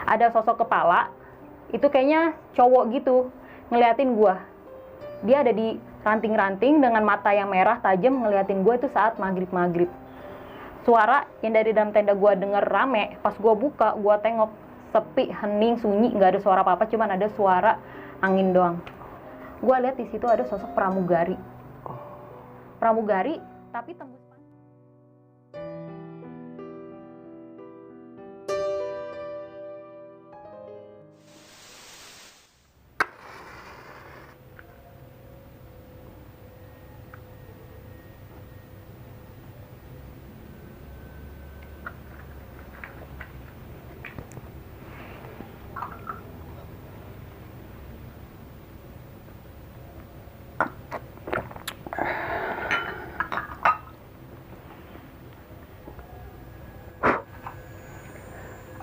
ada sosok kepala, itu kayaknya cowok gitu, ngeliatin gue. Dia ada di ranting-ranting dengan mata yang merah tajam ngeliatin gue itu saat maghrib. Suara yang dari dalam tenda gue denger rame, pas gue buka, gue tengok sepi, hening, sunyi, nggak ada suara apa-apa, cuman ada suara angin doang. Gue lihat di situ ada sosok pramugari, tapi tembus.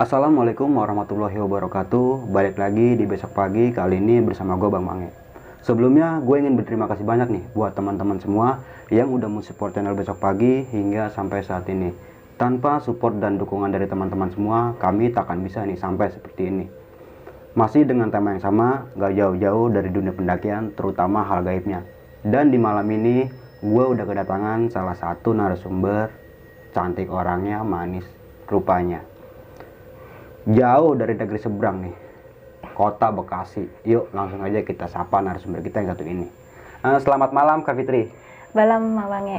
Assalamualaikum warahmatullahi wabarakatuh. Balik lagi di Besok Pagi, kali ini bersama gue Bang Mange. Sebelumnya gue ingin berterima kasih banyak nih buat teman-teman semua yang udah mensupport channel Besok Pagi hingga sampai saat ini. Tanpa support dan dukungan dari teman-teman semua, kami tak akan bisa nih sampai seperti ini. Masih dengan tema yang sama, gak jauh-jauh dari dunia pendakian, terutama hal gaibnya. Dan di malam ini gue udah kedatangan salah satu narasumber, cantik orangnya, manis rupanya. Jauh dari negeri seberang nih, kota Bekasi. Yuk langsung aja kita sapa narasumber kita yang satu ini. Selamat malam Kak Fitri. Malam, Mange.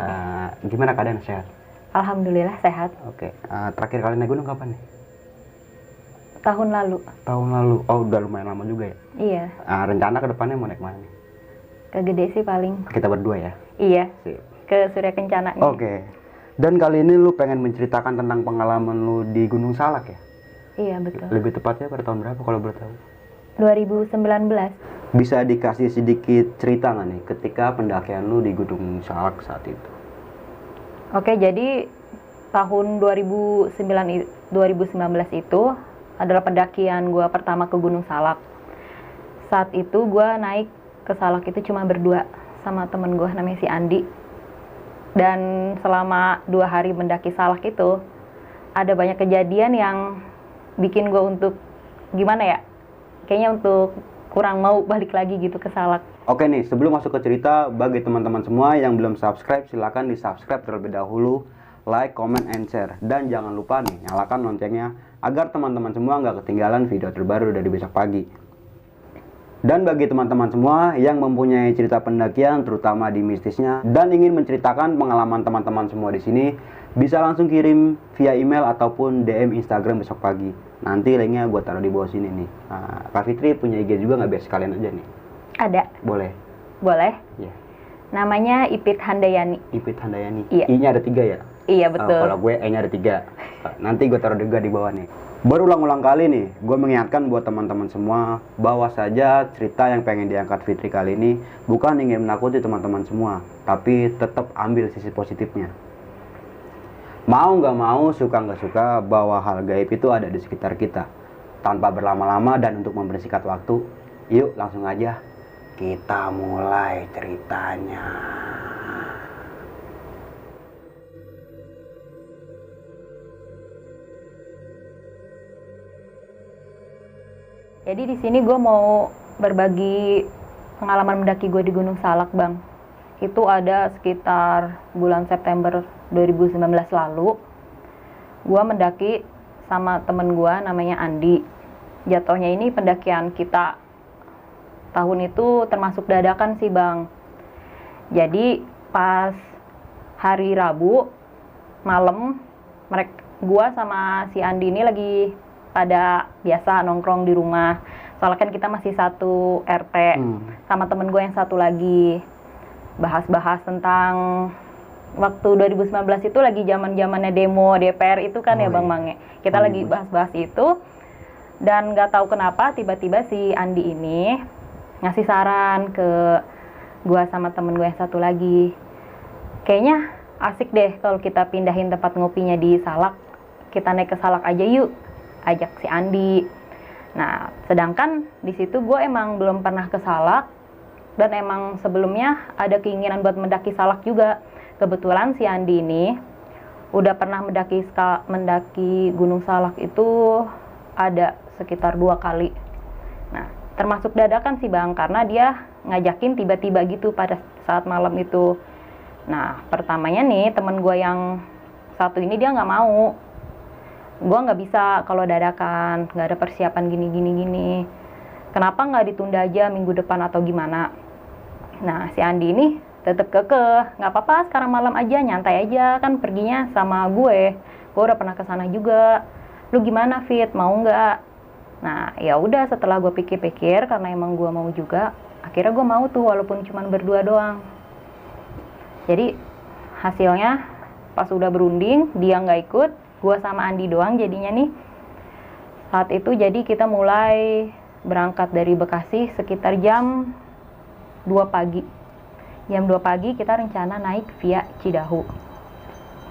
Gimana keadaan, sehat? Alhamdulillah sehat. Oke. Terakhir kali naik gunung kapan nih? Tahun lalu. Tahun lalu. Oh, udah lumayan lama juga ya? Iya. Rencana ke depannya mau naik mana nih? Ke Gede sih paling. Kita berdua ya? Iya. Sip. Ke Surya Kencana. Oke. Dan kali ini lu pengen menceritakan tentang pengalaman lu di Gunung Salak ya? Iya, betul. Lebih tepatnya pada tahun berapa kalau boleh tahu? 2019. Bisa dikasih sedikit cerita nggak nih ketika pendakian lu di Gunung Salak saat itu? Oke, jadi tahun 2019 itu adalah pendakian gue pertama ke Gunung Salak. Saat itu gue naik ke Salak itu cuma berdua sama temen gue namanya si Andi. Dan selama 2 hari mendaki Salak itu ada banyak kejadian yang bikin gue untuk gimana ya, kayaknya untuk kurang mau balik lagi gitu ke Salak. Oke nih, sebelum masuk ke cerita, bagi teman-teman semua yang belum subscribe, silahkan di subscribe terlebih dahulu, like, comment, and share. Dan jangan lupa nih, nyalakan loncengnya agar teman-teman semua nggak ketinggalan video terbaru dari Besok Pagi. Dan bagi teman-teman semua yang mempunyai cerita pendakian, terutama di mistisnya, dan ingin menceritakan pengalaman teman-teman semua di sini, bisa langsung kirim via email ataupun DM Instagram Besok Pagi. Nanti linknya gue taruh di bawah sini nih. Kak Fitri punya IG juga nggak, biar sekalian aja nih? Ada. Boleh? Boleh. Iya. Namanya Ipit Handayani. Ipit Handayani. Iya. I-nya ada 3 ya? Iya, betul. Kalau gue E-nya ada 3. Nanti gue taruh juga di bawah nih. Berulang-ulang kali nih, gue mengingatkan buat teman-teman semua bahwa saja cerita yang pengen diangkat Fitri kali ini bukan ingin menakuti teman-teman semua, tapi tetap ambil sisi positifnya. Mau nggak mau, suka nggak suka, bahwa hal gaib itu ada di sekitar kita. Tanpa berlama-lama dan untuk mempersingkat waktu, yuk langsung aja kita mulai ceritanya. Jadi di sini gue mau berbagi pengalaman mendaki gue di Gunung Salak, Bang. Itu ada sekitar bulan September 2019 lalu. Gue mendaki sama temen gue namanya Andi. Jatuhnya ini pendakian kita tahun itu termasuk dadakan sih, Bang. Jadi pas hari Rabu malam, gue sama si Andi ini lagi pada biasa nongkrong di rumah. Soalnya kan kita masih satu RT sama temen gue yang satu lagi. Bahas-bahas tentang waktu 2019 itu lagi zaman-zamannya demo DPR itu kan ya Bang Mange. Kita lagi bahas-bahas itu. Dan gak tahu kenapa tiba-tiba si Andi ini ngasih saran ke gue sama temen gue yang satu lagi. Kayaknya asik deh kalau kita pindahin tempat ngopinya di Salak. Kita naik ke Salak aja yuk, ajak si Andi. Nah, sedangkan di situ gue emang belum pernah ke Salak dan emang sebelumnya ada keinginan buat mendaki Salak juga. Kebetulan si Andi ini udah pernah mendaki Gunung Salak itu ada sekitar 2 kali. Nah, termasuk dadakan sih Bang, karena dia ngajakin tiba-tiba gitu pada saat malam itu. Nah, pertamanya nih temen gue yang satu ini dia nggak mau. Gue nggak bisa kalau dadakan, nggak ada persiapan gini. Kenapa nggak ditunda aja minggu depan atau gimana? Nah, si Andi ini tetap kekeh, nggak apa-apa sekarang malam aja, nyantai aja, kan perginya sama gue udah pernah kesana juga. Lu gimana Fit, mau nggak? Nah, ya udah, setelah gue pikir-pikir karena emang gue mau juga, akhirnya gue mau tuh walaupun cuma berdua doang. Jadi hasilnya pas udah berunding dia nggak ikut, gue sama Andi doang jadinya nih. Saat itu jadi kita mulai berangkat dari Bekasi sekitar jam 2 pagi. Jam 2 pagi kita rencana naik via Cidahu.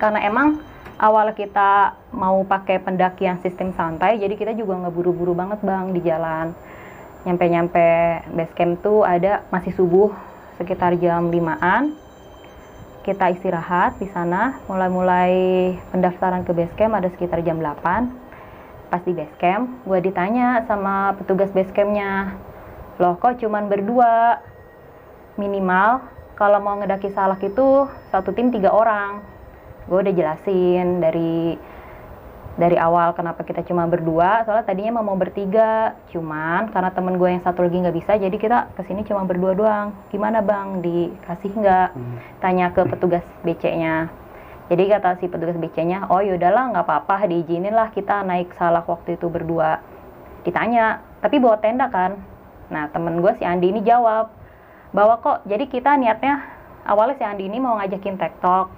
Karena emang awal kita mau pakai pendakian sistem santai, jadi kita juga nggak buru-buru banget Bang di jalan. Nyampe base camp tuh masih subuh, sekitar jam 5-an. Kita istirahat di sana, mulai pendaftaran ke base camp ada sekitar jam 8. Pas di base camp, gue ditanya sama petugas base campnya, loh kok cuman berdua? Minimal kalau mau ngedaki Salak itu satu tim 3 orang. Gue udah jelasin dari awal kenapa kita cuma berdua, soalnya tadinya mau bertiga, cuman karena temen gue yang satu lagi nggak bisa, jadi kita kesini cuma berdua doang. Gimana Bang, dikasih nggak? Tanya ke petugas BC-nya. Jadi kata si petugas BC-nya, oh yaudahlah nggak apa-apa, diizinin lah kita naik Salak waktu itu berdua. Ditanya, tapi bawa tenda kan? Nah, temen gue si Andi ini jawab, bawa kok. Jadi kita niatnya awalnya si Andi ini mau ngajakin tektok,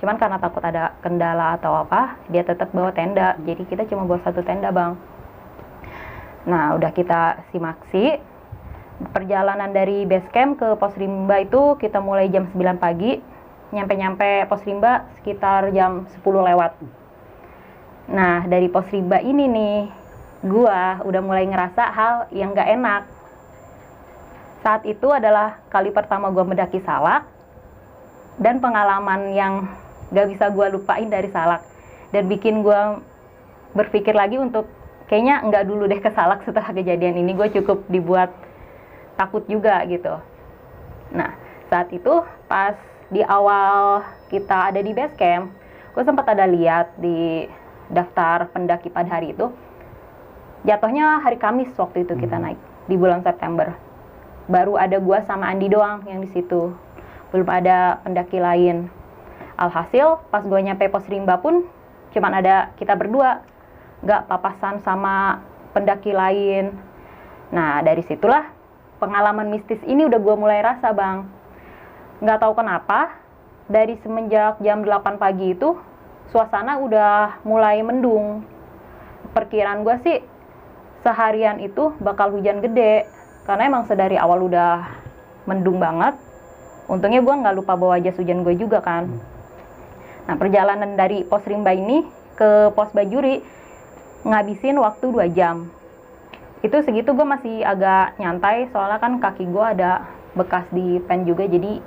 cuman karena takut ada kendala atau apa, dia tetap bawa tenda. Jadi kita cuma bawa 1 tenda Bang. Nah, udah kita simaksi perjalanan dari base camp ke pos rimba itu kita mulai jam 9 pagi. Nyampe pos rimba sekitar jam 10 lewat. Nah, dari pos rimba ini nih, gua udah mulai ngerasa hal yang gak enak. Saat itu adalah kali pertama gua mendaki Salak, dan pengalaman yang gak bisa gua lupain dari Salak, dan bikin gua berpikir lagi untuk kayaknya nggak dulu deh ke Salak setelah kejadian ini. Gue cukup dibuat takut juga gitu. Nah, saat itu pas di awal kita ada di base camp, gue sempat ada lihat di daftar pendaki pada hari itu, jatuhnya hari Kamis waktu itu kita naik di bulan September. Baru ada gue sama Andi doang yang di situ, belum ada pendaki lain. Alhasil pas gue nyampe pos rimba pun cuman ada kita berdua, nggak papasan sama pendaki lain. Nah, dari situlah pengalaman mistis ini udah gue mulai rasa Bang. Nggak tahu kenapa, dari semenjak jam 8 pagi itu, suasana udah mulai mendung. Perkiraan gue sih, seharian itu bakal hujan gede. Karena emang sedari awal udah mendung banget. Untungnya gue nggak lupa bawa jas hujan gue juga kan. Nah, perjalanan dari pos rimba ini ke pos Bajuri, ngabisin waktu 2 jam. Itu segitu gue masih agak nyantai, soalnya kan kaki gue ada bekas di pen juga, jadi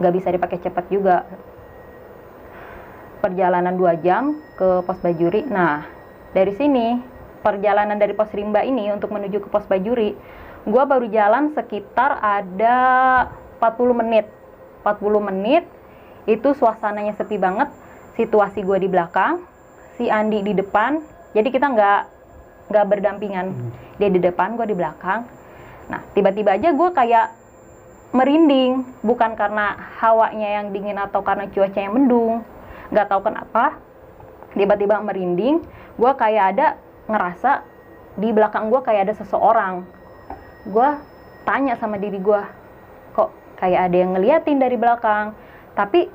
nggak bisa dipakai cepat juga. Perjalanan 2 jam ke pos Bajuri. Nah, dari sini perjalanan dari pos rimba ini untuk menuju ke pos Bajuri, gue baru jalan sekitar ada 40 menit. 40 menit itu suasananya sepi banget. Situasi gue di belakang, si Andi di depan, jadi kita nggak berdampingan. Dia di depan, gue di belakang. Nah, tiba-tiba aja gue kayak merinding, bukan karena hawanya yang dingin atau karena cuaca yang mendung, nggak tahu kenapa tiba-tiba merinding. Gue kayak ada ngerasa di belakang gue kayak ada seseorang. Gue tanya sama diri gue, kok kayak ada yang ngeliatin dari belakang. Tapi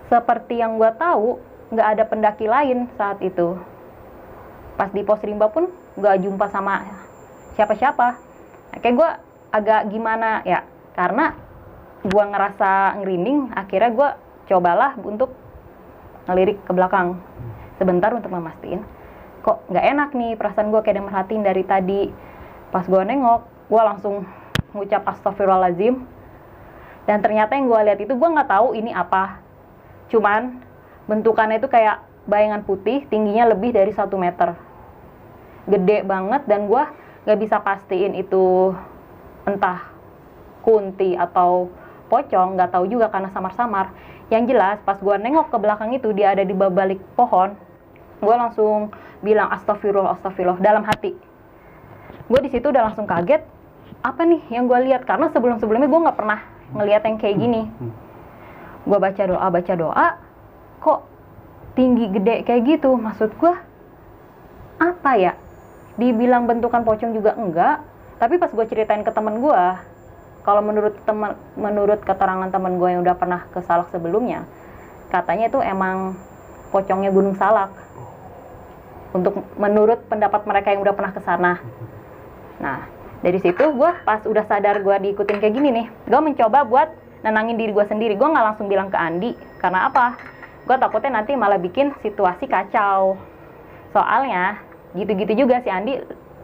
seperti yang gue tahu, nggak ada pendaki lain saat itu. Pas di pos rimba pun nggak jumpa sama siapa-siapa. Nah, kayak gue agak gimana ya, karena gue ngerasa ngerinding. Akhirnya gue cobalah untuk ngelirik ke belakang sebentar untuk memastiin kok nggak enak nih, perasaan gue kayak ada merhatiin dari tadi. Pas gue nengok, gue langsung ngucap astagfirullahaladzim, dan ternyata yang gue lihat itu gue nggak tahu ini apa, cuman bentukannya itu kayak bayangan putih, tingginya lebih dari 1 meter. gede banget dan gue nggak bisa pastiin itu entah kunti atau pocong, nggak tahu juga karena samar-samar. Yang jelas pas gue nengok ke belakang itu dia ada di balik pohon, gue langsung bilang astagfirullah astagfirullah dalam hati. Gue di situ udah langsung kaget, apa nih yang gue lihat, karena sebelum-sebelumnya gue nggak pernah ngelihat yang kayak gini. Gue baca doa, kok tinggi gede kayak gitu. Maksud gue apa ya, dibilang bentukan pocong juga enggak, tapi pas gue ceritain ke temen gue, kalau menurut keterangan temen gue yang udah pernah ke Salak sebelumnya, katanya itu emang pocongnya Gunung Salak. Untuk menurut pendapat mereka yang udah pernah ke sana. Nah, dari situ gue pas udah sadar gue diikutin kayak gini nih, gue mencoba buat nenangin diri gue sendiri. Gue nggak langsung bilang ke Andi, karena apa? Gue takutnya nanti malah bikin situasi kacau. Soalnya gitu-gitu juga si Andi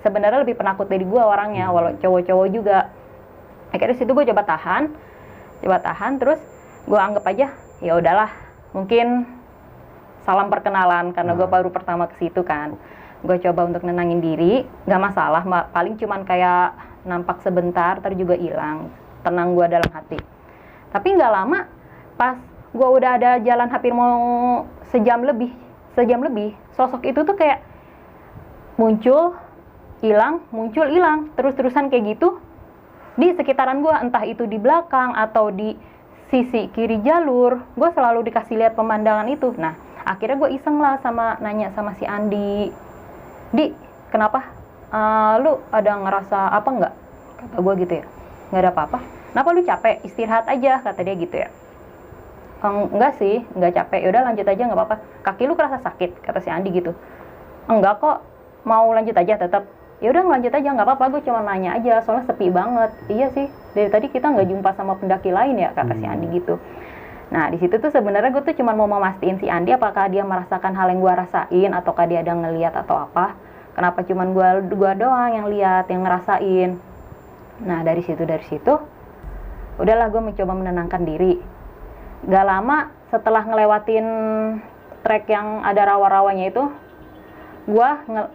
sebenarnya lebih penakut dari gue orangnya, walau cowok-cowok juga. Akhirnya situ gue coba tahan, terus gue anggap aja ya udahlah, mungkin salam perkenalan karena gue baru pertama ke situ kan. Gue coba untuk nenangin diri, nggak masalah, paling cuman kayak nampak sebentar, terus juga hilang. Tenang gue dalam hati. Tapi nggak lama, pas gue udah ada jalan hampir mau sejam lebih, sosok itu tuh kayak muncul, hilang, terus-terusan kayak gitu di sekitaran gue, entah itu di belakang atau di sisi kiri jalur. Gue selalu dikasih lihat pemandangan itu. Nah, akhirnya gue iseng lah nanya sama si Andi, Di, kenapa? Lu ada ngerasa apa nggak? Kata gue gitu ya. Nggak ada apa-apa. Kenapa lu capek? Istirahat aja, kata dia gitu ya. Enggak sih, nggak capek. Yaudah lanjut aja, nggak apa-apa. Kaki lu kerasa sakit, kata si Andi gitu. Enggak kok, mau lanjut aja tetap. Yaudah lanjut aja, nggak apa-apa. Gue cuma nanya aja, soalnya sepi banget. Iya sih, dari tadi kita nggak jumpa sama pendaki lain ya, kata si Andi gitu. Nah, di situ tuh sebenarnya gue tuh cuma mau memastiin si Andi apakah dia merasakan hal yang gue rasain ataukah dia ada ngelihat atau apa. Kenapa cuma gue doang yang lihat, yang ngerasain. Nah, dari situ udahlah gue mencoba menenangkan diri. Gak lama setelah ngelewatin trek yang ada rawa-rawanya itu, gue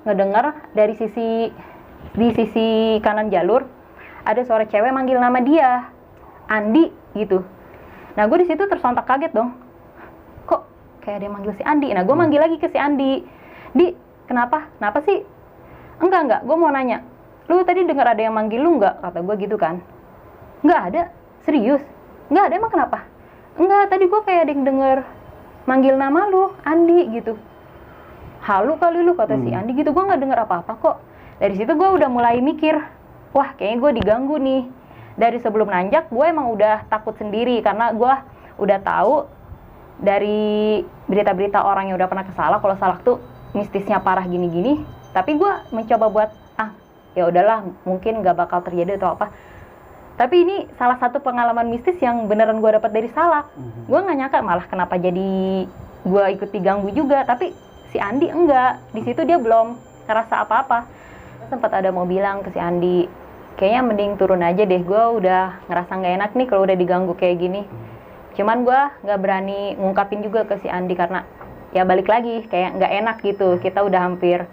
ngedenger dari sisi kanan jalur ada suara cewek manggil nama dia, Andi gitu. Nah, gue di situ tersontak kaget dong. Kok kayak dia manggil si Andi? Nah, gue manggil lagi ke si Andi. Di, kenapa? Kenapa sih? Enggak. Gue mau nanya. Lu tadi dengar ada yang manggil lu nggak? Kata gue gitu kan. Nggak ada. Serius? Nggak ada, emang kenapa? Enggak, tadi gue kayak ada yang denger manggil nama lu, Andi gitu. Halu kali lu, kata si Andi gitu. Gue nggak denger apa-apa kok. Dari situ gue udah mulai mikir, wah kayaknya gue diganggu nih. Dari sebelum nanjak, gue emang udah takut sendiri karena gue udah tahu dari berita-berita orang yang udah pernah ke Salak kalau Salak tuh mistisnya parah gini-gini. Tapi gue mencoba buat ya udahlah, mungkin nggak bakal terjadi atau apa. Tapi ini salah satu pengalaman mistis yang beneran gue dapat dari Salak. Gue nggak nyangka malah kenapa jadi gue ikut diganggu juga. Tapi si Andi enggak. Di situ dia belum ngerasa apa-apa. Sempat ada mau bilang ke si Andi, kayaknya mending turun aja deh, gue udah ngerasa nggak enak nih kalau udah diganggu kayak gini. Cuman gue nggak berani ngungkapin juga ke si Andi karena ya balik lagi kayak nggak enak gitu. Kita udah hampir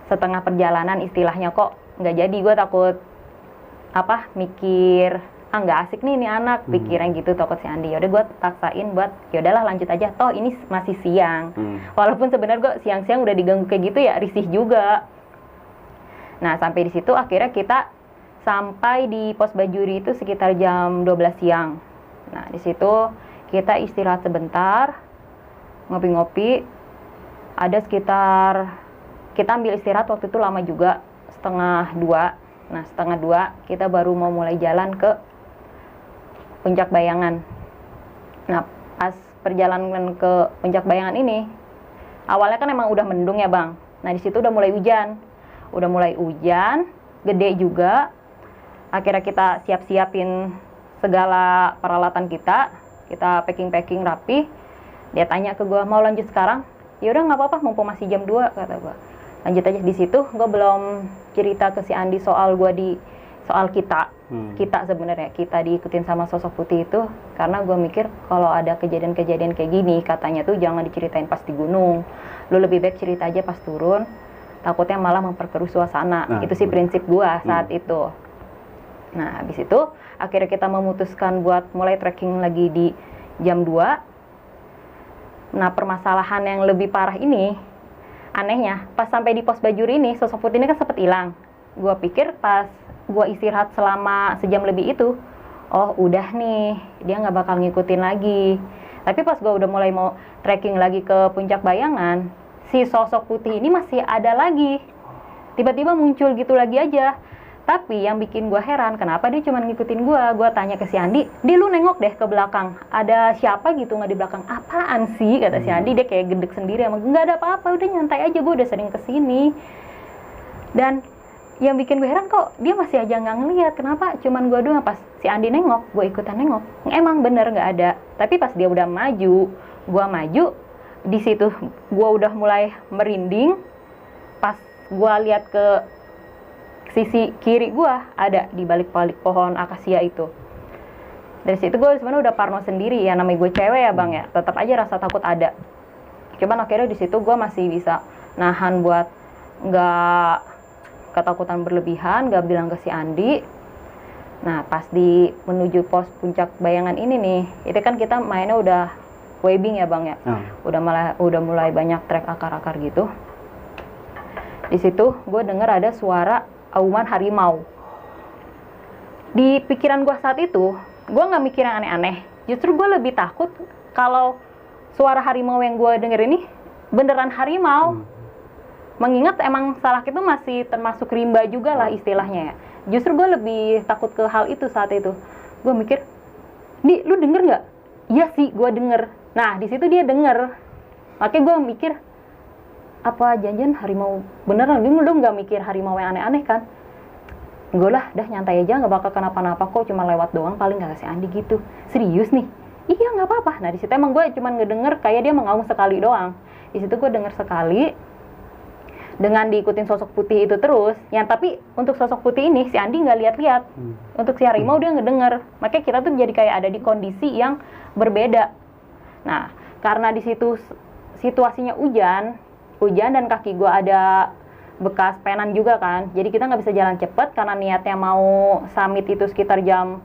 setengah perjalanan istilahnya kok nggak jadi. Gue takut mikir nggak asik nih anak, pikiran gitu, takut si Andi. Yaudah gue paksain buat yaudahlah lanjut aja, toh ini masih siang. Walaupun sebenarnya gue siang-siang udah diganggu kayak gitu ya risih juga. Nah, sampai di situ akhirnya kita sampai di pos Bajuri itu sekitar jam 12 siang. Nah, di situ kita istirahat sebentar, ngopi-ngopi. Ada sekitar, kita ambil istirahat waktu itu lama juga, 1:30. Nah, 1:30 kita baru mau mulai jalan ke Puncak Bayangan. Nah, pas perjalanan ke Puncak Bayangan ini, awalnya kan emang udah mendung ya Bang. Nah, di situ udah mulai hujan. Gede juga. Akhirnya kita siap-siapin segala peralatan kita packing rapi. Dia tanya ke gue, mau lanjut sekarang? Ya udah nggak apa-apa, mumpung masih jam 2, kata gue. Lanjut aja. Di situ gue belum cerita ke si Andi soal kita sebenarnya kita diikutin sama sosok putih itu, karena gue mikir kalau ada kejadian-kejadian kayak gini katanya tuh jangan diceritain pas di gunung, lu lebih baik cerita aja pas turun. takutnya malah memperkeruh suasana. Nah, Itu sih prinsip gua saat itu. Nah, habis itu akhirnya kita memutuskan buat mulai trekking lagi di jam 2. Nah, permasalahan yang lebih parah ini, anehnya, pas sampai di pos Bajuri ini, sosok putih ini kan sempat hilang. Gua pikir pas gua istirahat selama sejam lebih itu, oh udah nih, dia nggak bakal ngikutin lagi. Tapi pas gua udah mulai mau trekking lagi ke Puncak Bayangan, si sosok putih ini masih ada lagi. Tiba-tiba muncul gitu lagi aja. Tapi yang bikin gue heran, kenapa dia cuma ngikutin gue? Gue tanya ke si Andi, "Di lu nengok deh ke belakang, ada siapa gitu nggak di belakang?" "Apaan sih?" kata si Andi, dia kayak gedek sendiri. Emang nggak ada apa-apa, udah nyantai aja, gue udah sering kesini. Dan yang bikin gue heran, kok dia masih aja nggak ngeliat, kenapa cuman gue doang? Pas si Andi nengok, gue ikutan nengok. Emang bener nggak ada. Tapi pas dia udah maju, gue maju, di situ gue udah mulai merinding. Pas gue lihat ke sisi kiri gua, ada di balik-balik pohon akasia itu. Dari situ gue sebenarnya udah parno sendiri ya, namanya gue cewek ya bang ya, tetap aja rasa takut ada. Cuman akhirnya di situ gue masih bisa nahan buat nggak ketakutan berlebihan, nggak bilang ke si Andi. Nah pas di menuju pos Puncak Bayangan ini nih, itu kan kita mainnya udah webbing ya bang ya, udah mulai banyak trek akar-akar gitu. Di situ gue denger ada suara auman harimau. Di pikiran gue saat itu, gue nggak mikir yang aneh-aneh. Justru gue lebih takut kalau suara harimau yang gue denger ini beneran harimau. Mengingat emang Salak itu masih termasuk rimba juga lah istilahnya ya. Justru gue lebih takut ke hal itu saat itu. Gue mikir, "Di, lu denger nggak?" "Iya sih, gue denger." Nah, di situ dia denger. Makanya gue mikir, apa janjian harimau beneran? Lu nggak mikir harimau yang aneh-aneh kan? Gue lah, dah nyantai aja, nggak bakal kenapa-napa kok, cuma lewat doang paling, nggak kasih Andi gitu. Serius nih? Iya nggak apa-apa. Nah di situ emang gue cuma ngedenger kayak dia mengaum sekali doang. Di situ gue denger sekali, dengan diikutin sosok putih itu terus. Yang tapi untuk sosok putih ini si Andi nggak lihat-lihat. Untuk si harimau dia ngedenger. Makanya kita tuh jadi kayak ada di kondisi yang berbeda. Nah karena di situ situasinya hujan dan kaki gue ada bekas penan juga kan, jadi kita nggak bisa jalan cepet karena niatnya mau summit itu sekitar jam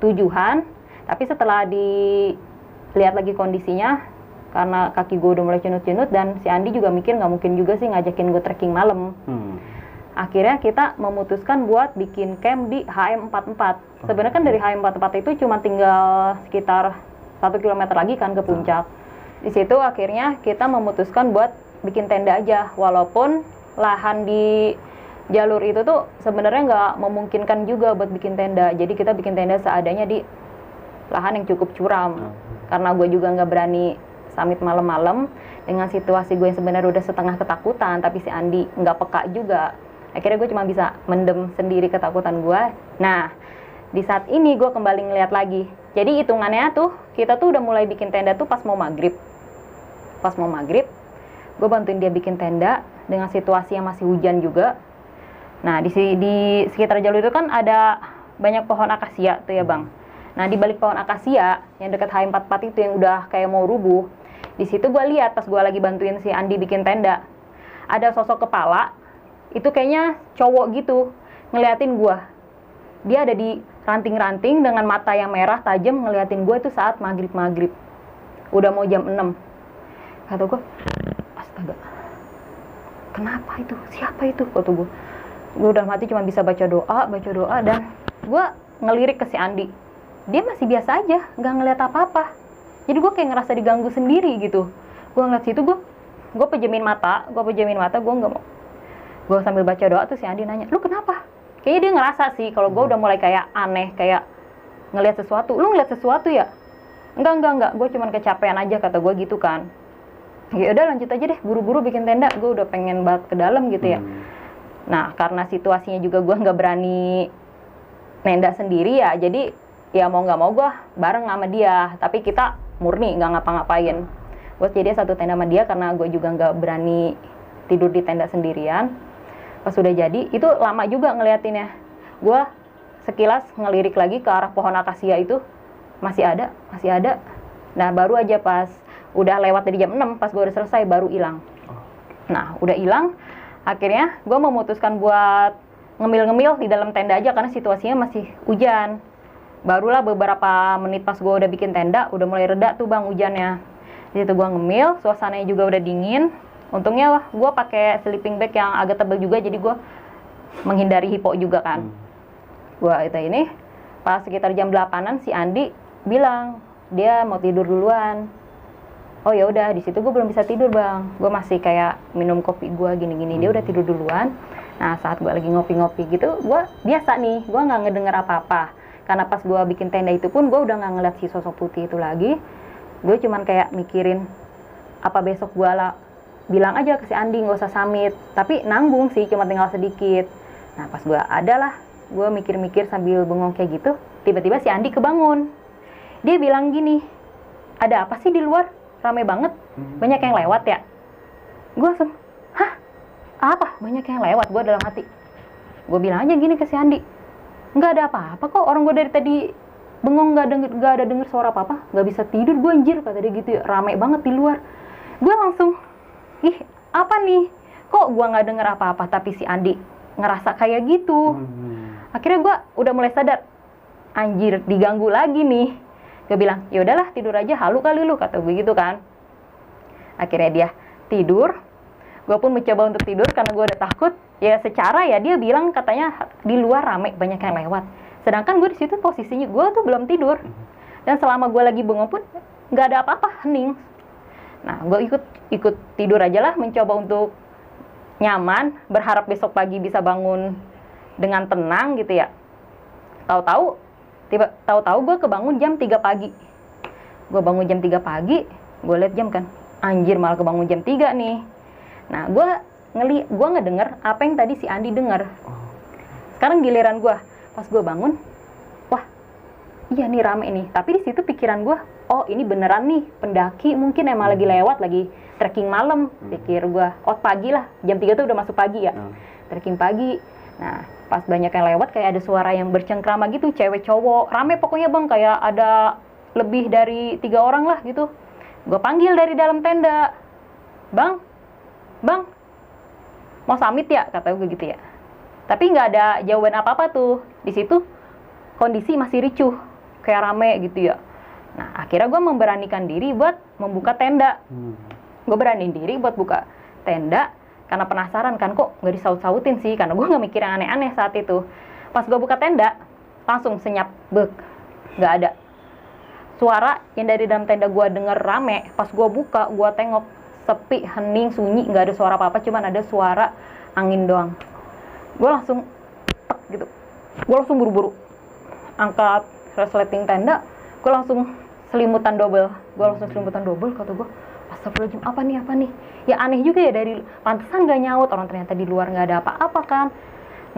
7-an. Tapi setelah dilihat lagi kondisinya, karena kaki gue udah mulai cenut-cenut dan si Andi juga mikir nggak mungkin juga sih ngajakin gue trekking malam. Akhirnya kita memutuskan buat bikin camp di HM44. Sebenarnya kan dari HM44 itu cuma tinggal sekitar 1 kilometer lagi kan ke puncak. Di situ akhirnya kita memutuskan buat bikin tenda aja, walaupun lahan di jalur itu tuh sebenarnya nggak memungkinkan juga buat bikin tenda. Jadi kita bikin tenda seadanya di lahan yang cukup curam. Karena gue juga nggak berani summit malam-malam dengan situasi gue yang sebenarnya udah setengah ketakutan, tapi si Andi nggak peka juga. Akhirnya gue cuma bisa mendem sendiri ketakutan gue. Nah di saat ini gue kembali ngeliat lagi. Jadi hitungannya tuh kita tuh udah mulai bikin tenda tuh pas mau maghrib. Gue bantuin dia bikin tenda dengan situasi yang masih hujan juga. Nah di sekitar jalur itu kan ada banyak pohon akasia tuh ya bang. Nah di balik pohon akasia yang dekat HM44 itu yang udah kayak mau rubuh, di situ gue lihat pas gue lagi bantuin si Andi bikin tenda, ada sosok kepala itu kayaknya cowok gitu ngeliatin gue. Dia ada di ranting-ranting dengan mata yang merah tajam ngeliatin gue itu saat maghrib. Udah mau jam 6. Kata gue, astaga, kenapa itu? Siapa itu? Kata gue udah mati cuma bisa baca doa dan gue ngelirik ke si Andi. Dia masih biasa aja, nggak ngeliat apa-apa. Jadi gue kayak ngerasa diganggu sendiri gitu. Gue ngeliat situ, gue pejemin mata, gue nggak mau. Gue sambil baca doa tuh si Andi nanya, "Lu kenapa?" Kayaknya dia ngerasa sih kalau gue udah mulai kayak aneh, kayak ngeliat sesuatu. "Lu ngeliat sesuatu ya?" Enggak, gue cuma kecapean aja, kata gue gitu kan. Ya udah lanjut aja deh, buru-buru bikin tenda, gue udah pengen banget ke dalam gitu ya. Nah karena situasinya juga gue nggak berani nenda sendiri ya, jadi ya mau nggak mau gue bareng sama dia, tapi kita murni nggak ngapa-ngapain. Gue jadi satu tenda sama dia karena gue juga nggak berani tidur di tenda sendirian. Pas udah jadi, itu lama juga ngeliatinnya. Gue sekilas ngelirik lagi ke arah pohon akasia itu, masih ada. Nah baru aja pas udah lewat dari jam 6, pas gue udah selesai baru hilang. Nah udah hilang, Akhirnya gue memutuskan buat ngemil-ngemil di dalam tenda aja karena situasinya masih hujan. Barulah beberapa menit pas gue udah bikin tenda, udah mulai reda tuh bang hujannya. Di situ gue ngemil, suasananya juga udah dingin. Untungnya gue pakai sleeping bag yang agak tebal juga, jadi gue menghindari hipo juga kan. Gue itu ini pas sekitar jam 8-an si Andi bilang dia mau tidur duluan. Oh ya udah, di situ gue belum bisa tidur bang. Gue masih kayak minum kopi gue gini-gini. Dia udah tidur duluan. Nah saat gue lagi ngopi-ngopi gitu, gue biasa nih, gue nggak ngedenger apa-apa. Karena pas gue bikin tenda itu pun gue udah nggak ngeliat si sosok putih itu lagi. Gue cuman kayak mikirin apa besok gue bilang aja ke si Andi nggak usah samit. Tapi nanggung sih, cuma tinggal sedikit. Nah pas gue gue mikir-mikir sambil bengong kayak gitu. Tiba-tiba si Andi kebangun. Dia bilang gini, ada apa sih di luar? Rame banget, banyak yang lewat ya. Gue langsung, hah? Apa? Banyak yang lewat? Gue dalam hati. Gue bilang aja gini ke si Andi, nggak ada apa-apa kok, orang gue dari tadi bengong nggak ada denger suara apa-apa, nggak bisa tidur gue anjir, kata dia gitu ya, rame banget di luar. Gue langsung, ih apa nih? Kok gue nggak denger apa-apa tapi si Andi ngerasa kayak gitu. Akhirnya gue udah mulai sadar, anjir diganggu lagi nih. Gue bilang, ya udahlah tidur aja, halu kali lu, kata gue gitu kan. Akhirnya dia tidur. Gue pun mencoba untuk tidur karena gue udah takut. Ya secara ya dia bilang katanya di luar rame, banyak yang lewat. Sedangkan gue di situ posisinya gue tuh belum tidur. Dan selama gue lagi bengong pun nggak ada apa-apa, hening. Nah gue ikut tidur aja lah, mencoba untuk nyaman, berharap besok pagi bisa bangun dengan tenang gitu ya. Tahu-tahu gue kebangun jam 3 pagi. Gue bangun jam 3 pagi, gue liat jam kan, anjir malah kebangun jam 3 nih. Nah gue ngedenger apa yang tadi si Andi denger. Sekarang giliran gue, pas gue bangun, wah iya nih rame nih. Tapi di situ pikiran gue, oh ini beneran nih pendaki mungkin emang lagi lewat, lagi trekking malam. Pikir gue, oh pagi lah, jam 3 tuh udah masuk pagi ya, trekking pagi. Nah pas banyak yang lewat kayak ada suara yang bercengkrama gitu, cewek cowok, rame pokoknya bang, kayak ada lebih dari 3 orang lah gitu. Gue panggil dari dalam tenda, bang, mau samit ya, kata gue gitu ya. Tapi nggak ada jawaban apa-apa tuh. Di situ kondisi masih ricuh, kayak rame gitu ya. Nah akhirnya gue memberanikan diri buat membuka tenda. Gue beraniin diri buat buka tenda karena penasaran kan, kok nggak disaut-sautin sih, karena gue nggak mikir yang aneh-aneh saat itu. Pas gue buka tenda, langsung senyap, nggak ada. Suara yang dari dalam tenda gue denger rame, pas gue buka, gue tengok, sepi, hening, sunyi, nggak ada suara apa-apa, cuman ada suara angin doang. Gue langsung, gitu. Gue langsung buru-buru angkat resleting tenda, gue langsung selimutan double. Kata gue, astagfirullahaladzim, apa nih? Ya aneh juga ya, dari pantesan gak nyaut, orang ternyata di luar gak ada apa-apa kan.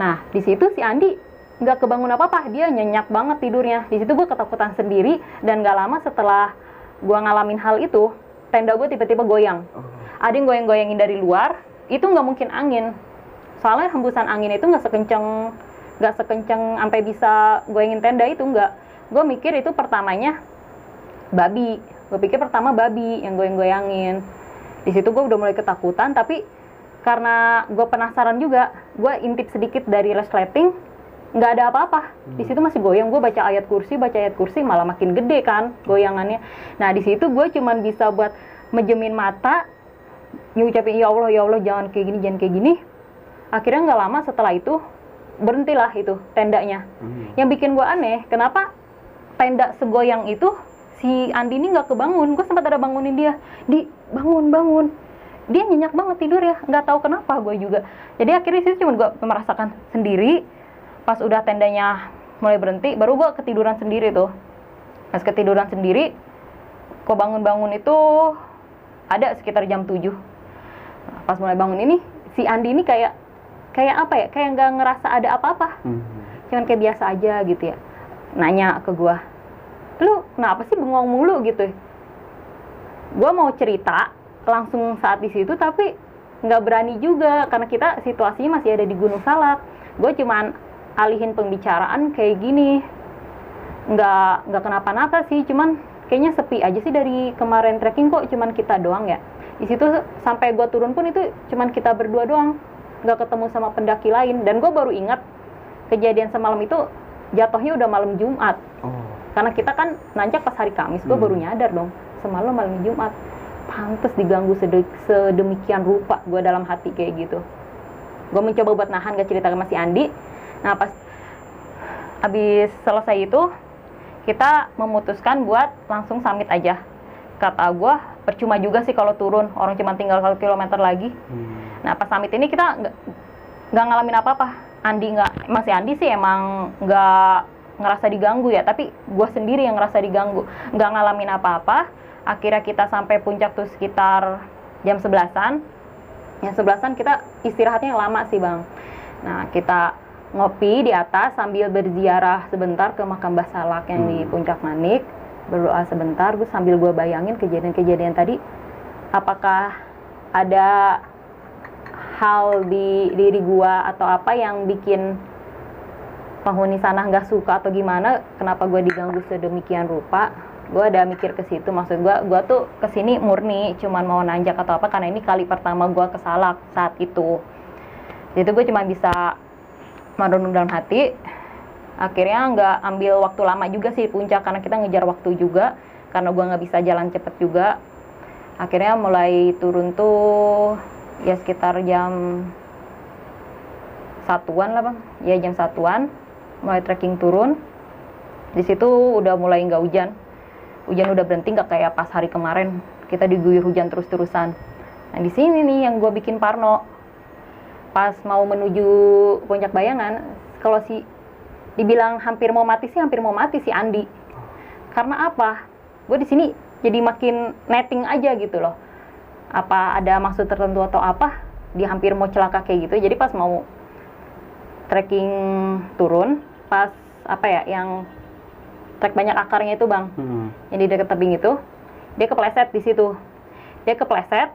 Nah di situ si Andi gak kebangun apa-apa, dia nyenyak banget tidurnya. Di situ gue ketakutan sendiri, dan gak lama setelah gue ngalamin hal itu, tenda gue tiba-tiba goyang. Ada yang goyang-goyangin dari luar, itu gak mungkin angin. Soalnya hembusan angin itu gak sekenceng sampai bisa goyangin tenda itu, enggak. Gue mikir itu pertamanya babi. Gue pikir pertama babi yang goyang-goyangin. Di situ gue udah mulai ketakutan, tapi karena gue penasaran juga, gue intip sedikit dari resleting, nggak ada apa-apa. Di situ masih goyang. Gue baca ayat kursi, malah makin gede kan goyangannya. Nah di situ gue cuman bisa buat mejemin mata, ngucapin ya Allah jangan kayak gini. Akhirnya nggak lama setelah itu berhentilah itu tendanya. Yang bikin gue aneh, kenapa tenda segoyang itu si Andi ini nggak kebangun. Gue sempat ada bangunin dia, bangun. Dia nyenyak banget tidur ya, nggak tahu kenapa gue juga. Jadi akhirnya sih cuma gue merasakan sendiri. Pas udah tendanya mulai berhenti, baru gue ketiduran sendiri tuh. Pas ketiduran sendiri, gue bangun itu ada sekitar jam 7. Pas mulai bangun ini, si Andi ini kayak apa ya, kayak nggak ngerasa ada apa-apa. Cuman kayak biasa aja gitu ya. Nanya ke gue, lu kenapa sih bengong mulu gitu? Gue mau cerita langsung saat di situ, tapi nggak berani juga karena kita situasinya masih ada di Gunung Salak. Gue cuman alihin pembicaraan kayak gini, nggak kenapa-napa sih, cuman kayaknya sepi aja sih dari kemarin trekking, kok cuman kita doang ya. Di situ sampai gue turun pun itu cuman kita berdua doang. nggak ketemu sama pendaki lain. Dan gue baru ingat kejadian semalam itu jatuhnya udah malam Jumat. Karena kita kan nanjak pas hari Kamis, gue baru nyadar dong semalam malam Jumat. Pantes diganggu sedemikian rupa gue dalam hati kayak gitu. Gue mencoba buat nahan gak cerita sama si Andi. Nah pas habis selesai itu kita memutuskan buat langsung summit aja. Kata gue percuma juga sih kalau turun, orang cuma tinggal 1 kilometer lagi. Nah pas summit ini kita nggak ngalamin apa-apa. Masih Andi sih emang nggak ngerasa diganggu ya, tapi gue sendiri yang ngerasa diganggu, nggak ngalamin apa-apa. Akhirnya kita sampai puncak tuh sekitar jam 11-an. Yang 11-an kita istirahatnya lama sih bang. Nah kita ngopi di atas sambil berziarah sebentar ke makam Mbah Salak yang di Puncak Manik, berdoa sebentar. Sambil gue bayangin kejadian-kejadian tadi, apakah ada hal di diri gue atau apa yang bikin penghuni sana nggak suka atau gimana, kenapa gue diganggu sedemikian rupa. Gue ada mikir ke situ, maksud gue tuh kesini murni cuman mau nanjak atau apa, karena ini kali pertama gue ke Salak saat itu. Jadi gue cuma bisa merenung dalam hati. Akhirnya nggak ambil waktu lama juga sih puncak, karena kita ngejar waktu juga, karena gue nggak bisa jalan cepet juga. Akhirnya mulai turun tuh ya sekitar jam 1-an lah bang, ya jam 1-an mulai trekking turun. Di situ udah mulai nggak hujan udah berhenti, nggak kayak pas hari kemarin kita diguyur hujan terus-terusan. Nah di sini nih yang gue bikin parno, pas mau menuju Puncak Bayangan, kalau dibilang hampir mau mati si Andi. Karena apa? Gue di sini jadi makin netting aja gitu loh. Apa ada maksud tertentu atau apa? Dia hampir mau celaka kayak gitu. Jadi pas mau trekking turun, pas apa ya yang trek banyak akarnya itu bang, yang di dekat tebing itu, dia kepleset di situ. Dia kepleset,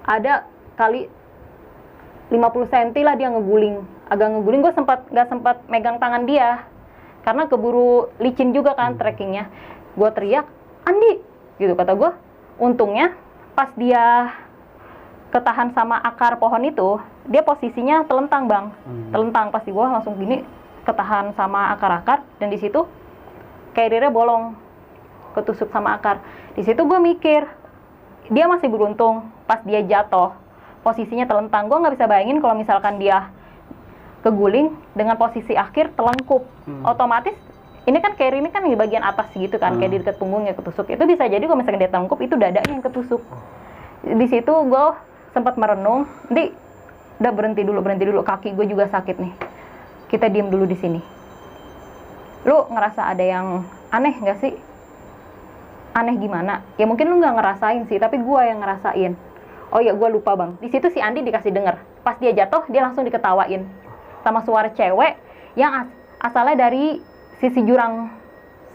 ada kali 50 cm lah dia ngeguling. Agak ngeguling, gue nggak sempat megang tangan dia, karena keburu licin juga kan trekkingnya. Gue teriak, Andi, gitu kata gue. Untungnya pas dia ketahan sama akar pohon itu, dia posisinya telentang bang, telentang. Pasti gue langsung gini, ketahan sama akar-akar, dan di situ carrier-nya bolong, ketusuk sama akar. Di situ gue mikir, dia masih beruntung pas dia jatuh, posisinya telentang. Gue nggak bisa bayangin kalau misalkan dia keguling dengan posisi akhir telengkup. Otomatis, ini kan carrier ini kan di bagian atas gitu kan, kayak di dekat punggungnya ketusuk. Itu bisa jadi kalau misalkan dia telengkup, itu dadanya yang ketusuk. Di situ gue sempat merenung, udah berhenti dulu, kaki gue juga sakit nih. Kita diem dulu di sini. Lu ngerasa ada yang aneh nggak sih? Aneh gimana? Ya mungkin lu nggak ngerasain sih, tapi gue yang ngerasain. Oh ya, gue lupa bang. Di situ si Andi dikasih denger. Pas dia jatuh, dia langsung diketawain sama suara cewek yang asalnya dari sisi jurang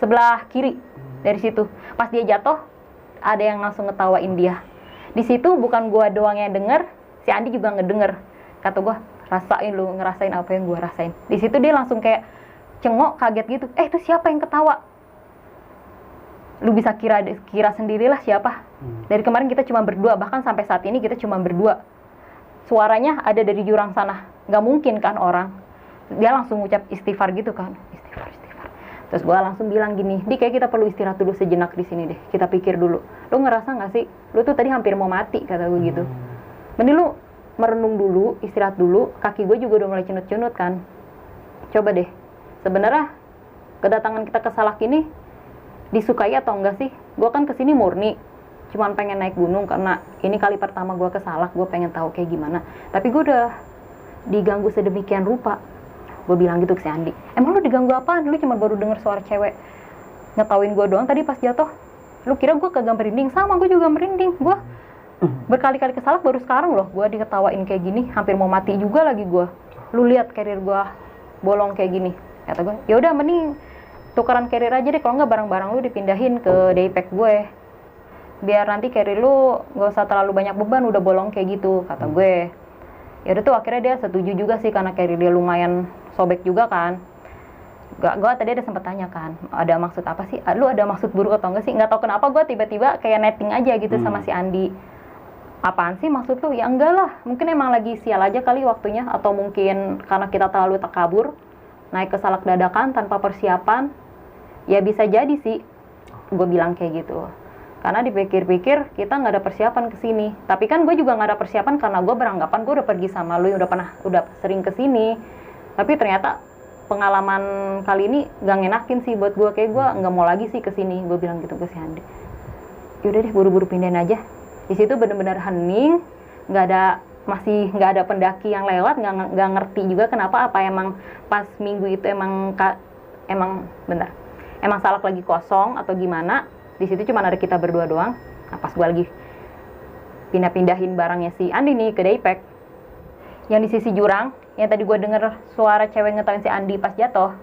sebelah kiri. Dari situ, pas dia jatuh, ada yang langsung ngetawain dia. Di situ bukan gue doang yang denger, si Andi juga ngedenger. Kata gue, rasain lu, ngerasain apa yang gue rasain. Di situ dia langsung kayak cengok, kaget gitu. Itu siapa yang ketawa? Lu bisa kira sendirilah siapa. Dari kemarin kita cuma berdua, bahkan sampai saat ini kita cuma berdua. Suaranya ada dari jurang sana. Nggak mungkin kan orang. Dia langsung ngucap istighfar gitu kan. Istighfar. Terus gue langsung bilang gini, kayak kita perlu istirahat dulu sejenak di sini deh. Kita pikir dulu. Lu ngerasa nggak sih? Lu tuh tadi hampir mau mati, kata gue gitu. Mending lu merenung dulu, istirahat dulu. Kaki gue juga udah mulai cunut-cunut kan. Coba deh. Sebenarnya kedatangan kita ke Salak ini disukai atau enggak sih? Gue kan kesini murni cuman pengen naik gunung, karena ini kali pertama gue ke Salak, gue pengen tahu kayak gimana. Tapi gue udah diganggu sedemikian rupa. Gue bilang gitu ke si Andi, emang lu diganggu apaan? Lu cuma baru denger suara cewek ngetawain gue doang tadi pas jatuh. Lu kira gue kagak merinding? Sama, gue juga merinding. Gue berkali-kali ke Salak, baru sekarang loh gue diketawain kayak gini. Hampir mau mati juga lagi gue. Lu lihat carrier gue bolong kayak gini. Kata gue, ya udah mending tukeran carrier aja deh, kalau nggak barang-barang lu dipindahin ke daypack gue, biar nanti carrier lu nggak usah terlalu banyak beban, udah bolong kayak gitu, kata gue. Ya udah tuh akhirnya dia setuju juga sih, karena carrier dia lumayan sobek juga kan. Gue tadi ada sempet tanya kan, ada maksud apa sih? Lu ada maksud buruk atau enggak sih? Nggak tahu kenapa gue tiba-tiba kayak netting aja gitu sama si Andi. apaan sih maksud lu? Ya enggak lah, mungkin emang lagi sial aja kali waktunya, atau mungkin karena kita terlalu takabur naik ke Salak dadakan tanpa persiapan. Ya bisa jadi sih, gue bilang kayak gitu. Karena dipikir-pikir kita nggak ada persiapan ke sini. Tapi kan gue juga nggak ada persiapan karena gue beranggapan gue udah pergi sama lu yang udah sering ke sini. Tapi ternyata pengalaman kali ini gak ngenakin sih buat gue. Kayak gue nggak mau lagi sih ke sini. Gue bilang gitu ke si Andi. Yaudah deh, buru-buru pindahin aja. Di situ bener-bener hening, masih nggak ada pendaki yang lewat, nggak ngerti juga kenapa, apa emang pas minggu itu emang Salak lagi kosong atau gimana. Di situ cuma ada kita berdua doang. Nah, pas gue lagi pindahin barangnya si Andi nih ke Daypack, yang di sisi jurang, yang tadi gue denger suara cewek ngetawain si Andi pas jatuh,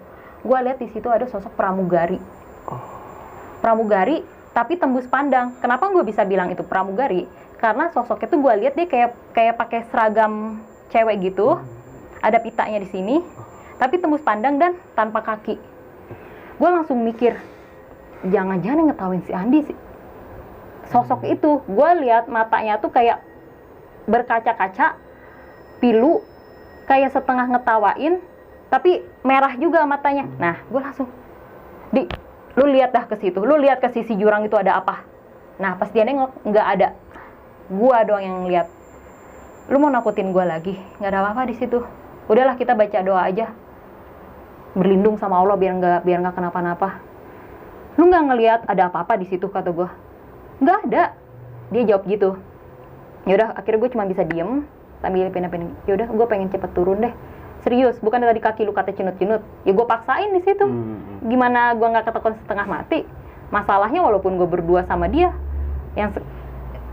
gue lihat di situ ada sosok pramugari. Pramugari, tapi tembus pandang. Kenapa gue bisa bilang itu pramugari? Karena sosoknya tuh gue lihat dia kayak pakai seragam cewek gitu, ada pitanya di sini, tapi tembus pandang dan tanpa kaki. Gue langsung mikir, jangan-jangan yang ngetawain si Andi sih. Sosok itu, gue lihat matanya tuh kayak berkaca-kaca, pilu, kayak setengah ngetawain, tapi merah juga matanya. Nah, gue langsung, lu lihat dah ke situ, lu lihat ke sisi jurang itu ada apa. Nah, pas dia nengok, nggak ada. Gue doang yang lihat. Lu mau nakutin gue lagi? Nggak ada apa-apa di situ. Udahlah, kita baca doa aja. Berlindung sama Allah biar nggak kenapa-napa. Lu nggak ngelihat ada apa-apa di situ, kata gue. Nggak ada. Dia jawab gitu. Yaudah, akhirnya gue cuma bisa diem sambil pindah-pindah. Yaudah, gue pengen cepet turun deh. Serius, bukan dari kaki lu kata cenut-cenut. Ya gue paksain di situ. Gimana gue nggak ketekun setengah mati? Masalahnya walaupun gue berdua sama dia,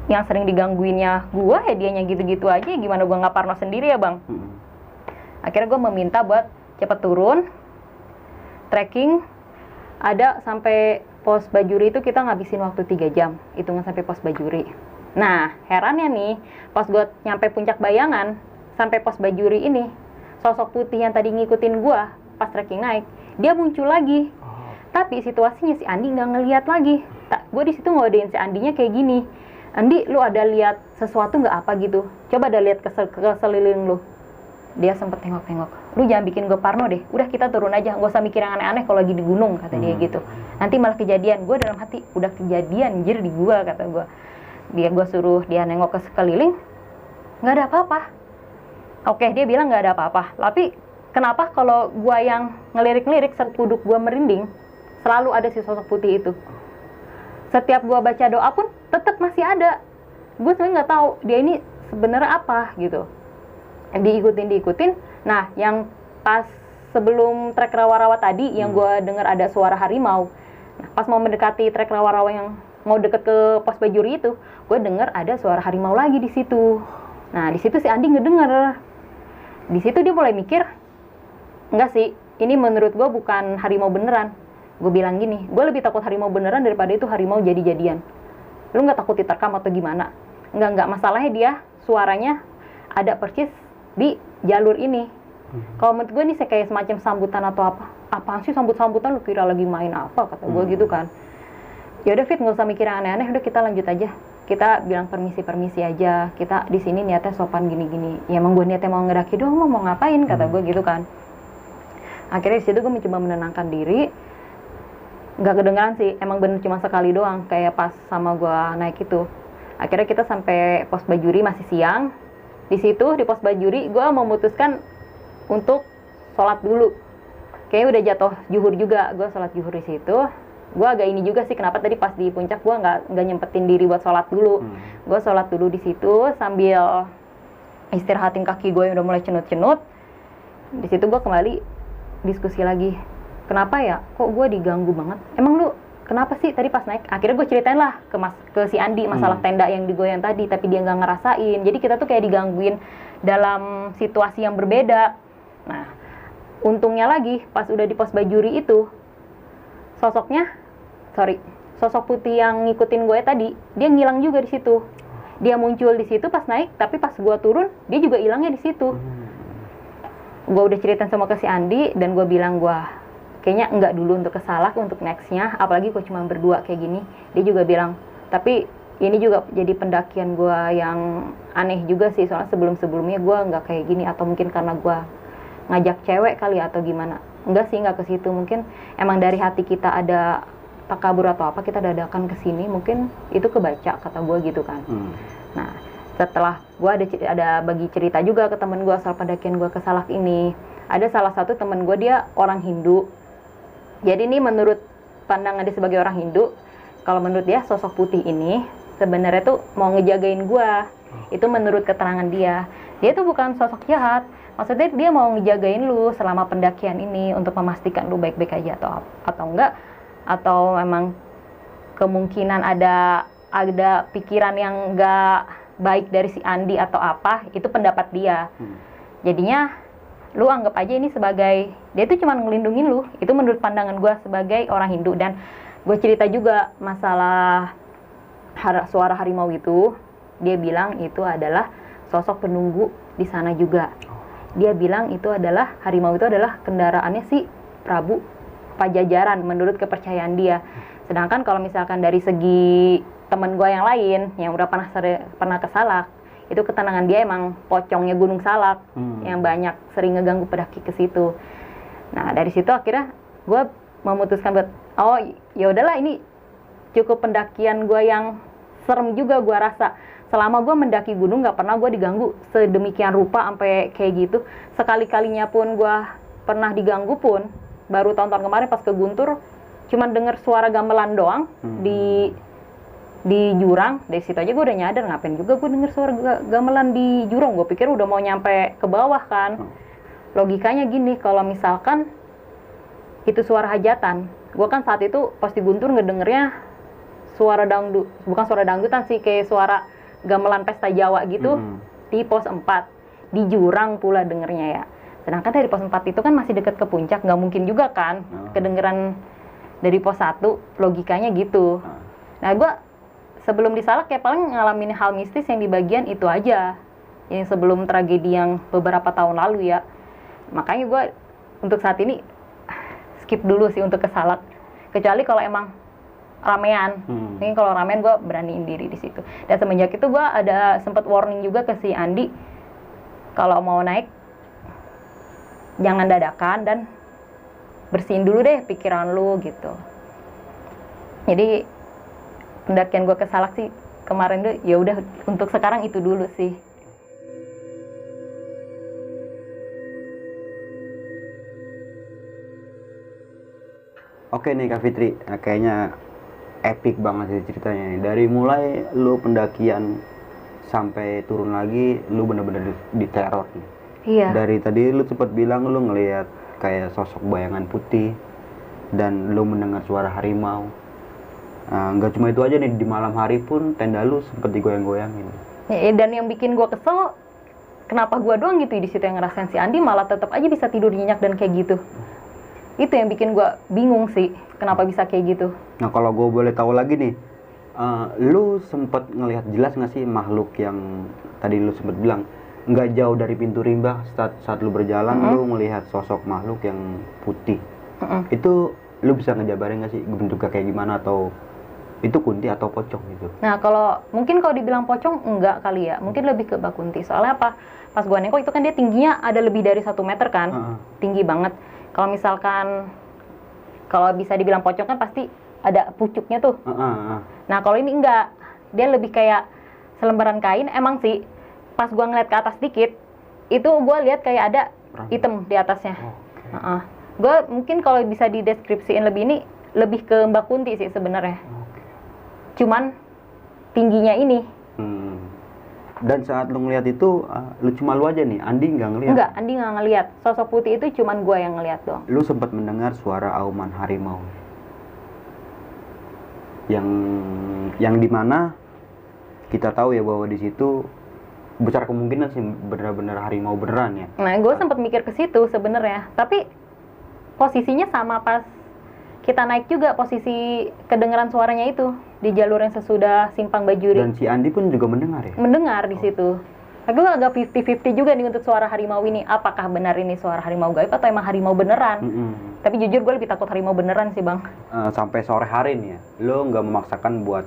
yang sering digangguinnya gue, ya dianya gitu-gitu aja. Gimana gue nggak parno sendiri ya bang? Akhirnya gue meminta buat cepet turun. Trekking ada sampai pos Bajuri itu kita ngabisin waktu 3 jam, hitungan sampai pos Bajuri. Nah, herannya nih, pas gue nyampe puncak Bayangan, sampai pos Bajuri ini, sosok putih yang tadi ngikutin gue pas trekking naik, dia muncul lagi. Tapi situasinya si Andi nggak ngeliat lagi. Gue di situ ngodein si Andinya kayak gini, Andi, lu ada lihat sesuatu nggak apa gitu? Coba ada lihat ke seliling lu. Dia sempet tengok-tengok. Lu jangan bikin gue parno deh. Udah kita turun aja, nggak usah mikir yang aneh-aneh kalau lagi di gunung, kata dia gitu. Nanti malah kejadian. Gue dalam hati, udah kejadian anjir di gue, kata gue. Gue suruh dia nengok ke sekeliling, nggak ada apa-apa. Oke, dia bilang nggak ada apa-apa. Tapi kenapa kalau gue yang ngelirik-lirik, sekuduk gue merinding, selalu ada si sosok putih itu. Setiap gue baca doa pun tetap masih ada. Gue sebenarnya nggak tahu dia ini sebenarnya apa gitu. Diikutin. Nah, yang pas sebelum trek rawa-rawa tadi, yang gue dengar ada suara harimau. Nah, pas mau mendekati trek rawa-rawa yang mau deket ke pos Bajuri itu, gue dengar ada suara harimau lagi di situ. Nah, di situ si Andi ngedenger. Di situ dia mulai mikir, enggak sih, ini menurut gue bukan harimau beneran. Gue bilang gini, gue lebih takut harimau beneran daripada itu harimau jadi-jadian. Lu nggak takut diterkam atau gimana? Enggak, masalahnya dia suaranya ada persis di jalur ini. Kalau menurut gue ini kayak semacam sambutan atau apa. Apaan sih sambut-sambutan, lu kira lagi main apa, kata gue gitu kan. Ya udah Fit, nggak usah mikir yang aneh-aneh, udah kita lanjut aja. Kita bilang permisi aja. Kita di sini niatnya sopan gini-gini. Ya emang gue niatnya mau ngedaki doang, mau ngapain, kata gue gitu kan. Akhirnya di situ gue mencoba menenangkan diri. Nggak kedengeran sih, emang bener cuma sekali doang, kayak pas sama gue naik itu. Akhirnya kita sampai pos Bajuri masih siang. Di situ di pos Bajuri gue memutuskan untuk sholat dulu. Kayaknya udah jatuh zuhur juga, gue sholat zuhur di situ. Gue agak ini juga sih, kenapa tadi pas di puncak gue nggak nyempetin diri buat sholat dulu. Gue sholat dulu di situ sambil istirahatin kaki gue yang udah mulai cenut-cenut. Di situ gue kembali diskusi lagi. Kenapa ya? Kok gue diganggu banget? Emang lu kenapa sih tadi pas naik? Akhirnya gue ceritain lah ke si Andi masalah tenda yang digoyang tadi, tapi dia nggak ngerasain. Jadi kita tuh kayak digangguin dalam situasi yang berbeda. Nah, untungnya lagi pas udah di pos Bajuri itu, sosok putih yang ngikutin gue tadi, dia ngilang juga di situ. Dia muncul di situ pas naik, tapi pas gue turun, dia juga hilangnya di situ. Gue udah ceritain sama ke si Andi, dan gue bilang kayaknya enggak dulu untuk ke Salak, untuk nextnya, apalagi gue cuma berdua kayak gini. Dia juga bilang, tapi ini juga jadi pendakian gue yang aneh juga sih, soalnya sebelum-sebelumnya gue nggak kayak gini, atau mungkin karena gue ngajak cewek kali atau gimana. Enggak sih, nggak ke situ, mungkin emang dari hati kita ada takabur atau apa, kita dadakan ke sini, mungkin itu kebaca kata gue gitu kan. Nah, setelah gue ada bagi cerita juga ke temen gue soal pendakian gue ke Salak ini, ada salah satu temen gue, dia orang Hindu. Jadi ini menurut pandangan dia sebagai orang Hindu, kalau menurut dia sosok putih ini sebenarnya tuh mau ngejagain gue. Itu menurut keterangan dia. Dia tuh bukan sosok jahat. Maksudnya dia mau ngejagain lu selama pendakian ini untuk memastikan lu baik-baik aja atau enggak, atau memang kemungkinan ada pikiran yang enggak baik dari si Andi atau apa, itu pendapat dia. Jadinya lu anggap aja ini sebagai, dia tuh cuma ngelindungin lu. Itu menurut pandangan gue sebagai orang Hindu. Dan gue cerita juga masalah suara harimau itu, dia bilang itu adalah sosok penunggu di sana juga. Dia bilang itu adalah, harimau itu adalah kendaraannya si Prabu Pajajaran menurut kepercayaan dia. Sedangkan kalau misalkan dari segi temen gue yang lain yang udah pernah ke Salak, itu ketenangan dia emang pocongnya Gunung Salak yang banyak sering ngeganggu pendaki ke situ. Nah, dari situ akhirnya gue memutuskan buat, oh ya udahlah, ini cukup pendakian gue yang serem juga gue rasa. Selama gue mendaki gunung nggak pernah gue diganggu sedemikian rupa sampai kayak gitu. Sekali-kalinya pun gue pernah diganggu pun baru tahun-tahun kemarin pas ke Guntur, cuman denger suara gamelan doang di jurang. Dari situ aja gue udah nyadar, ngapain juga gue denger suara gamelan di jurang. Gue pikir udah mau nyampe ke bawah kan. Logikanya gini, kalau misalkan itu suara hajatan, gue kan saat itu pas di Guntur ngedengernya suara dangdut, bukan suara dangdutan sih, kayak suara gamelan pesta Jawa gitu, di pos 4, di jurang pula dengernya ya. Sedangkan dari pos 4 itu kan masih deket ke puncak, nggak mungkin juga kan kedengeran dari pos 1, logikanya gitu. Nah, gue sebelum di Salak ya paling ngalamin hal mistis yang di bagian itu aja, yang sebelum tragedi yang beberapa tahun lalu ya. Makanya gue untuk saat ini skip dulu sih untuk ke Salak, kecuali kalau emang ramean. Mungkin kalau ramean gue beraniin diri di situ. Dan semenjak itu gue ada sempat warning juga ke si Andi, kalau mau naik jangan dadakan dan bersihin dulu deh pikiran lu gitu. Jadi pendakian gue ke Salak sih kemarin tuh ya udah, untuk sekarang itu dulu sih. Oke nih Kak Fitri, kayaknya epic banget sih ceritanya nih. Dari mulai lu pendakian sampai turun lagi, lu bener-bener diteror nih. Iya. Dari tadi lu sempat bilang lu ngelihat kayak sosok bayangan putih dan lu mendengar suara harimau. Nggak cuma itu aja nih, di malam hari pun tenda lu sempet digoyang-goyangin. Ya, dan yang bikin gue kesel, kenapa gue doang gitu di situ yang ngerasain, si Andi malah tetap aja bisa tidur nyenyak dan kayak gitu. Itu yang bikin gue bingung sih, kenapa bisa kayak gitu. Nah, kalau gue boleh tahu lagi nih, lu sempet ngelihat jelas nggak sih makhluk yang tadi lu sempet bilang nggak jauh dari pintu rimba, saat lu berjalan lu ngelihat sosok makhluk yang putih. Itu lu bisa ngejabarin nggak sih bentuknya kayak gimana, atau itu kunti atau pocong gitu? Nah, kalau dibilang pocong enggak kali ya, mungkin lebih ke bakunti. Soalnya apa? Pas gua nengok itu kan dia tingginya ada lebih dari 1 meter kan, tinggi banget. Kalau misalkan kalau bisa dibilang pocong kan pasti ada pucuknya tuh. Nah, kalau ini enggak, dia lebih kayak selembaran kain. Emang sih pas gua ngeliat ke atas dikit, itu gua lihat kayak ada hitam di atasnya. Gua mungkin kalau bisa dideskripsiin lebih, ini lebih ke Mbak Kunti sih sebenarnya. Cuman tingginya ini. Dan saat lu ngeliat itu, cuma lu aja nih, Andi nggak ngeliat? Enggak, Andi nggak ngeliat. Sosok putih itu cuman gue yang ngeliat doang. Lu sempat mendengar suara auman harimau, yang dimana kita tahu ya bahwa di situ besar kemungkinan sih benar-benar harimau beneran ya. Nah, gue sempat mikir ke situ sebenarnya, tapi posisinya sama pas kita naik juga, posisi kedengeran suaranya itu di jalur yang sesudah Simpang Bajuri. Dan si Andi pun juga mendengar ya? Mendengar di situ. Aku agak 50-50 juga nih untuk suara harimau ini. Apakah benar ini suara harimau gaib atau emang harimau beneran? Tapi jujur gue lebih takut harimau beneran sih, Bang. Sampai sore hari nih ya, lo nggak memaksakan buat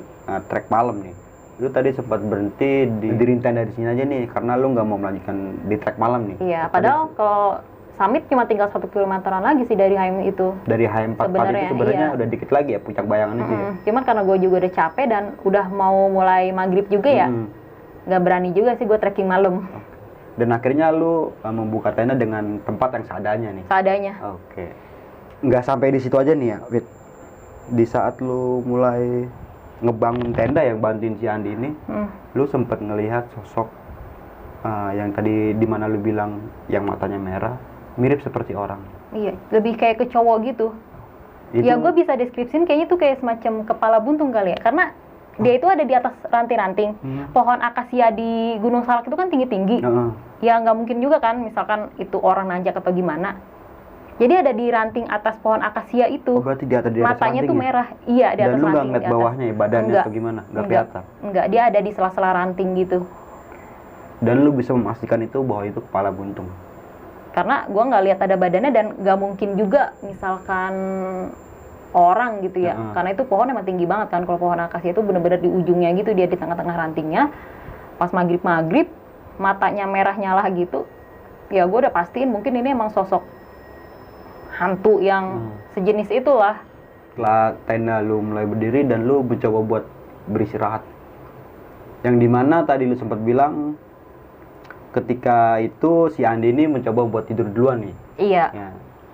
trek malam nih. lu tadi sempat berhenti diriin tenda di sini aja nih karena lu nggak mau melanjutkan di trek malam nih. Iya, padahal kalau summit cuma tinggal 1 kilometeran lagi sih dari HM itu. Dari HM 44 itu sebenarnya udah dikit lagi ya puncak bayangan itu ya. Cuman karena gue juga udah capek dan udah mau mulai maghrib juga ya, nggak berani juga sih gue trekking malam. Dan akhirnya lu membuka tenda dengan tempat yang seadanya nih. Seadanya. Oke. Nggak sampai di situ aja nih ya, Wit. Di saat lu mulai ngebangun tenda yang bantuin si Andi ini, lu sempet ngelihat sosok yang tadi dimana lu bilang yang matanya merah, mirip seperti orang. Iya, lebih kayak ke cowok gitu. Ya gue bisa deskripsiin kayaknya tuh kayak semacam kepala buntung kali ya, karena dia itu ada di atas ranting-ranting. Pohon akasia di Gunung Salak itu kan tinggi-tinggi. Ya nggak mungkin juga kan, misalkan itu orang nanjak atau gimana. Jadi ada di ranting atas pohon akasia itu. Oh, berarti di atas matanya tuh ya? merah. Iya, di atas ranting. Dan lu nggak ngeliat bawahnya ya, badannya atau gimana? Nggak kelihatan? Enggak, dia ada di sela-sela ranting gitu. Dan lu bisa memastikan itu bahwa itu kepala buntung? Karena gua nggak lihat ada badannya dan nggak mungkin juga misalkan orang gitu ya. Karena itu pohon emang tinggi banget kan. Kalau pohon akasia itu bener-bener di ujungnya gitu, dia di tengah-tengah rantingnya. Pas maghrib-maghrib, matanya merah nyala gitu. Ya gue udah pastiin mungkin ini emang sosok hantu yang sejenis itulah. Setelah tenda lu mulai berdiri dan lu mencoba buat beristirahat, yang dimana tadi lu sempat bilang ketika itu si Andi ini mencoba buat tidur duluan nih. Iya. Ya.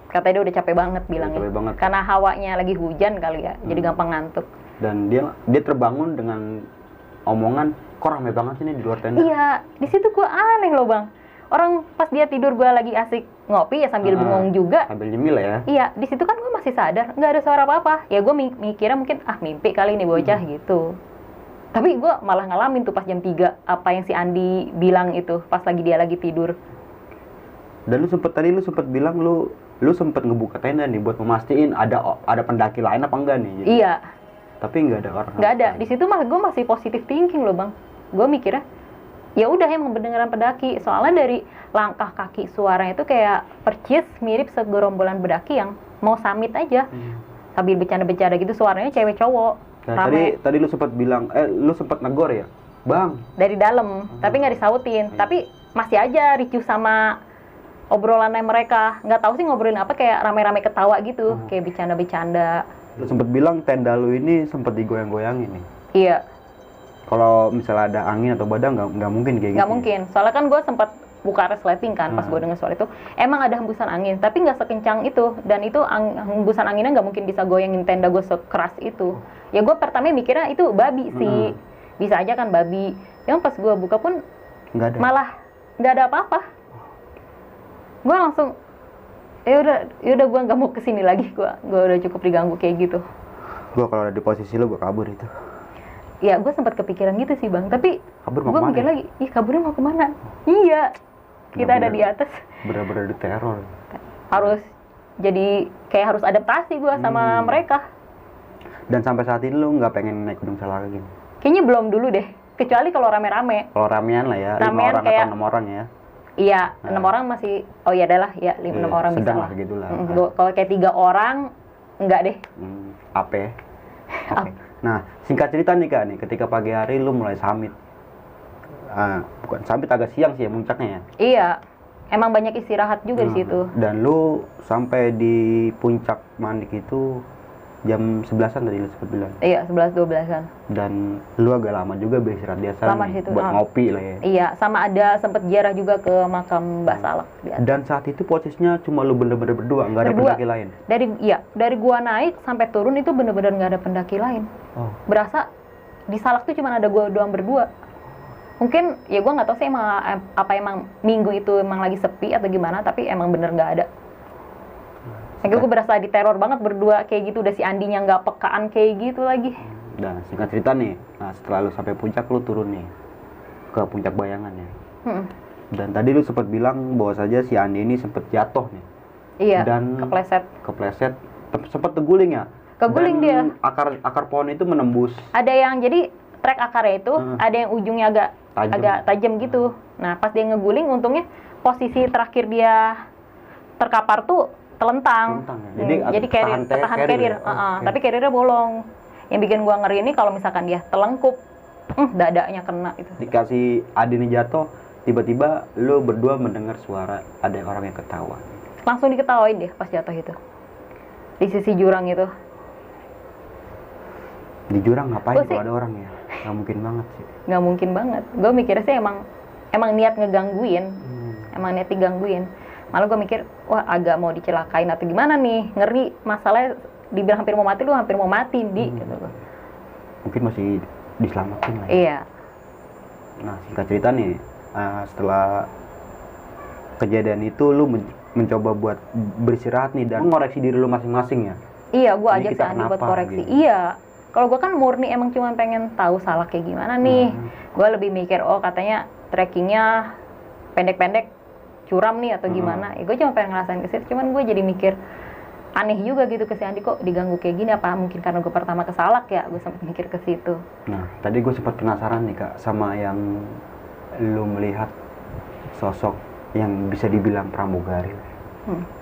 Katanya dia udah capek banget bilangnya. Capek banget. Karena hawanya lagi hujan kali ya, jadi gampang ngantuk. Dan dia terbangun dengan omongan, kok rame banget ini di luar tenda. Iya, di situ gua aneh loh bang. Orang pas dia tidur gua lagi asik ngopi ya sambil bengong juga. Sambil nyemil ya. Iya, di situ kan gua masih sadar, nggak ada suara apa-apa. Ya gua mikirnya mungkin mimpi kali ini bocah gitu. Tapi gua malah ngalamin tuh pas jam 3 apa yang si Andi bilang itu pas dia lagi tidur. Dan lu sempet bilang lu sempet ngebuka tenda nih buat memastiin ada pendaki lain apa enggak nih gitu. Iya. Tapi nggak ada orang. Nggak ada. Di situ gue masih positive thinking loh bang. Gue mikirnya ya udah emang beneran pendaki. Soalnya dari langkah kaki suaranya itu kayak percis mirip segerombolan pendaki yang mau summit aja. Sambil bercanda-bercanda gitu, suaranya cewek cowok. Nah, tadi lu sempat bilang, lu sempat negor ya, bang? Dari dalam, tapi nggak disautin. Tapi masih aja ricuh sama obrolannya mereka. Nggak tahu sih ngobrolin apa, kayak rame-rame ketawa gitu, kayak bercanda-bercanda. Lu sempat bilang tenda lu ini sempat digoyang-goyangin nih. Iya. Kalau misalnya ada angin atau badai nggak mungkin kayak gitu. Nggak mungkin, soalnya kan gue sempat buka resleting kan pas gue dengar suara itu. Emang ada hembusan angin, tapi nggak sekencang itu. Dan itu hembusan anginnya nggak mungkin bisa goyangin tenda gue sekeras itu. Ya gue pertama mikirnya itu babi sih. Bisa aja kan babi. Yang pas gue buka pun nggak ada. Malah nggak ada apa-apa. Gue langsung ya udah gue nggak mau kesini lagi. Gue udah cukup diganggu kayak gitu. Gue kalau ada di posisi lo gue kabur itu. Ya gue sempat kepikiran gitu sih bang, tapi gue mikir lagi, ih kaburnya mau kemana? Iya, kita ada di atas. Bener-bener diteror. Harus jadi kayak harus adaptasi gue sama mereka. Dan sampai saat ini lo nggak pengen naik Gunung Salak lagi? Kayaknya belum dulu deh, kecuali kalau rame-rame. Kalau ramean lah ya, 5 orang kayak, atau 6 orang ya. Iya, 6 orang masih, oh iya adalah ya 6 orang bisa lah. Gitu lah. Kalau kayak 3 orang, enggak deh. Apa? Okay. Nah, singkat cerita nih Kak, nih ketika pagi hari lu mulai summit. Bukan summit, agak siang sih ya puncaknya ya. Iya. Emang banyak istirahat juga di situ. Dan lu sampai di puncak Mandik itu jam 11-an tadi lu sempat bilang. Iya, 11-12-an. Dan lu agak lama juga beristirahat di sana nih, buat ngopi lah ya. Iya, sama ada sempat ziarah juga ke makam Mbah Salak. Dan saat itu posisinya cuma lu bener-bener berdua, nggak ada pendaki lain? Dari gua naik sampai turun itu bener-bener nggak ada pendaki lain. Berasa di Salak tuh cuma ada gua doang berdua. Mungkin ya gua nggak tahu sih emang minggu itu emang lagi sepi atau gimana, tapi emang bener nggak ada. Gue berasa diteror banget berdua kayak gitu, udah si Andinya nggak pekaan kayak gitu lagi. Dan singkat cerita nih, setelah lu sampai puncak lu turun nih ke puncak bayangan ya. Dan tadi lu sempat bilang bahwa saja si Andi ini sempat jatuh nih. Iya. Dan kepleset, sempat terguling ya. Keguling dia. Akar pohon itu menembus. Ada yang jadi trek akarnya itu, ada yang ujungnya agak tajam gitu. Nah pas dia ngeguling, untungnya posisi terakhir dia terkapar tuh telentang. Ya? Jadi tahan carrier. Tapi carriernya bolong. Yang bikin gua ngeri ini kalau misalkan dia telengkup, dadanya kena itu. Dikasih Adi nih jatuh, tiba-tiba lu berdua mendengar suara ada orang yang ketawa. Langsung diketawain deh pas jatuh itu. Di sisi jurang itu. Di jurang ngapain Gua sih- kalau ada orang ya? Nggak mungkin banget sih. Nggak mungkin banget. Gue mikirnya sih emang niat ngegangguin. Emang niat digangguin. Malah gue mikir, wah agak mau dicelakain atau gimana nih. Ngeri, masalahnya dibilang hampir mau mati, lu hampir mau mati, Di. Gitu. Mungkin masih diselamatin lah ya. Iya. Nah, singkat cerita nih, setelah kejadian itu lu mencoba buat beristirahat nih dan mengoreksi diri lu masing-masing ya. Iya, gue Ini ajak si kita Andi buat kenapa, koreksi. gitu? Iya. Kalau gue kan murni emang cuma pengen tahu salah kayak gimana nih. Gue lebih mikir, oh katanya trekkingnya pendek-pendek, curam nih atau gimana. Ya, gue cuma pengen ngerasain ke situ. Cuman gue jadi mikir aneh juga gitu ke si Andi, kok diganggu kayak gini. Apa mungkin karena gue pertama ke Salak ya? Gue sempat mikir ke situ. Nah, tadi gue sempat penasaran nih Kak sama yang lu melihat sosok yang bisa dibilang pramugari.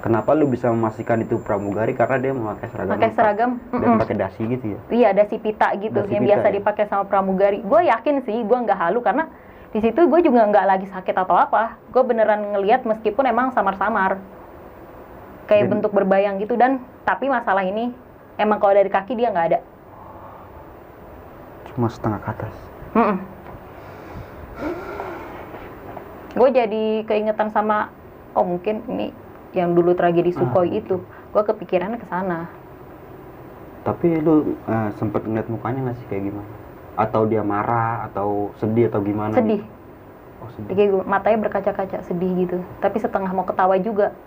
Kenapa lu bisa memastikan itu pramugari? Karena dia memakai seragam. Pakai lengkap seragam, dan pakai dasi gitu ya. Iya, dasi pita gitu Dasi yang pita biasa ya? dipakai sama pramugari. Gue yakin sih, gue nggak halu karena di situ gue juga nggak lagi sakit atau apa. Gue beneran ngelihat meskipun emang samar-samar, kayak bentuk berbayang gitu. Dan tapi masalah ini emang kalau dari kaki dia nggak ada. Cuma setengah ke atas. Gue jadi keingetan sama, oh mungkin ini yang dulu tragedi Sukhoi itu. Gue kepikirannya ke sana. Tapi lu sempet ngeliat mukanya nggak sih kayak gimana? Atau dia marah atau sedih atau gimana? Sedih. Oh, sedih. Kayak matanya berkaca-kaca, sedih gitu. Tapi setengah mau ketawa juga.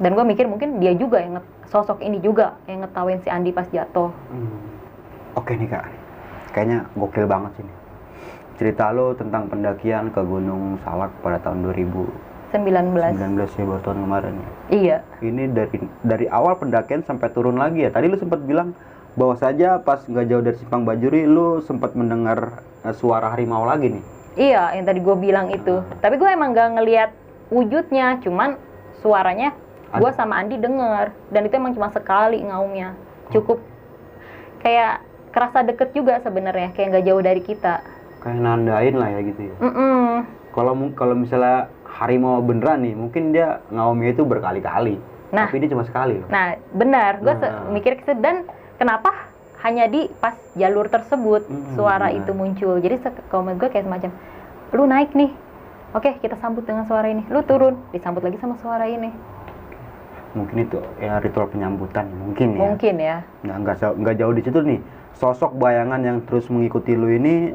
Dan gue mikir mungkin dia juga yang sosok ini juga yang ngetawain si Andi pas jatuh. Oke nih Kak, kayaknya gokil banget sih nih. Cerita lo tentang pendakian ke Gunung Salak pada tahun 2019 ya, baru tahun kemarin ya. Iya. Ini dari awal pendakian sampai turun lagi ya. Tadi lu sempat bilang bahwa saja pas nggak jauh dari Simpang Bajuri lu sempat mendengar suara harimau lagi nih. Iya, yang tadi gue bilang itu. Tapi gue emang gak ngelihat wujudnya, cuman suaranya gue sama Andi denger. Dan itu emang cuma sekali ngaumnya. Cukup kayak kerasa deket juga sebenarnya, kayak nggak jauh dari kita. Kayak nandain lah ya gitu ya. Kalau misalnya harimau beneran nih, mungkin dia ngaumnya itu berkali-kali. Nah, tapi dia cuma sekali loh. Nah, benar. Gue mikir ke situ. Dan kenapa hanya di pas jalur tersebut suara itu muncul. Jadi komen gue kayak semacam, lu naik nih, oke kita sambut dengan suara ini. Lu turun, disambut lagi sama suara ini. Mungkin itu ya ritual penyambutan mungkin ya. Mungkin ya. Nah, nggak jauh di situ nih. Sosok bayangan yang terus mengikuti lu ini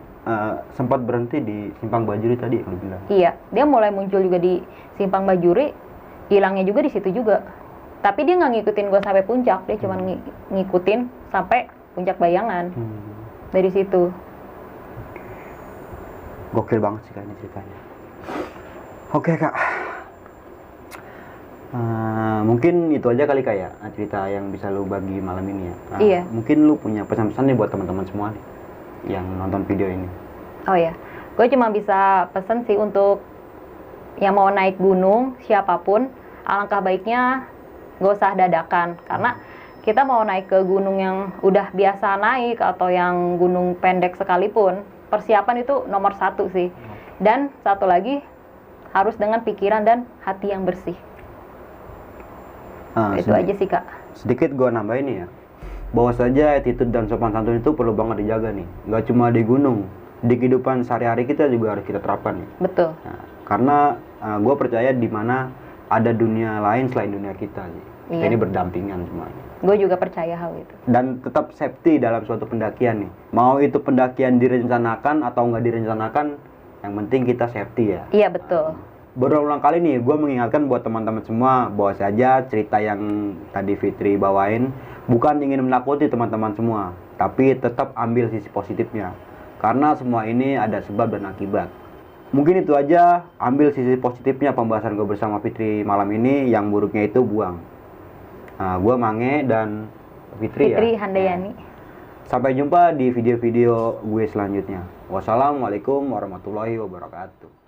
sempat berhenti di Simpang Bajuri tadi yang lu bilang. Iya, dia mulai muncul juga di Simpang Bajuri, hilangnya juga di situ juga. Tapi dia nggak ngikutin gue sampai puncak, dia cuma ngikutin sampai puncak bayangan. Dari situ. Gokil banget sih kayaknya ceritanya. Oke Kak. Mungkin itu aja kali Kak ya, cerita yang bisa lu bagi malam ini ya. Iya. Mungkin lu punya pesan-pesan nih buat teman-teman semua nih yang nonton video ini. Oh ya, gue cuma bisa pesen sih untuk yang mau naik gunung, siapapun, alangkah baiknya gak usah dadakan. Karena kita mau naik ke gunung yang udah biasa naik atau yang gunung pendek sekalipun, persiapan itu nomor satu sih. Dan satu lagi, harus dengan pikiran dan hati yang bersih. Itu aja sih Kak. Sedikit gue nambahin nih ya, bahwa saja attitude dan sopan santun itu perlu banget dijaga nih. Gak cuma di gunung, di kehidupan sehari-hari kita juga harus kita terapkan nih. Betul. Nah, karena gue percaya di mana ada dunia lain selain dunia kita sih. Kita ini berdampingan semuanya. Gue juga percaya hal itu. Dan tetap safety dalam suatu pendakian nih. Mau itu pendakian direncanakan atau nggak direncanakan, yang penting kita safety ya. Iya betul. Berulang kali nih gue mengingatkan buat teman-teman semua bahwa saja cerita yang tadi Fitri bawain bukan ingin menakuti teman-teman semua, tapi tetap ambil sisi positifnya, karena semua ini ada sebab dan akibat. Mungkin itu aja, ambil sisi positifnya pembahasan gue bersama Fitri malam ini, yang buruknya itu buang. Nah, gue Mange dan Fitri ya. Handayani. Sampai jumpa di video-video gue selanjutnya. Wassalamualaikum warahmatullahi wabarakatuh.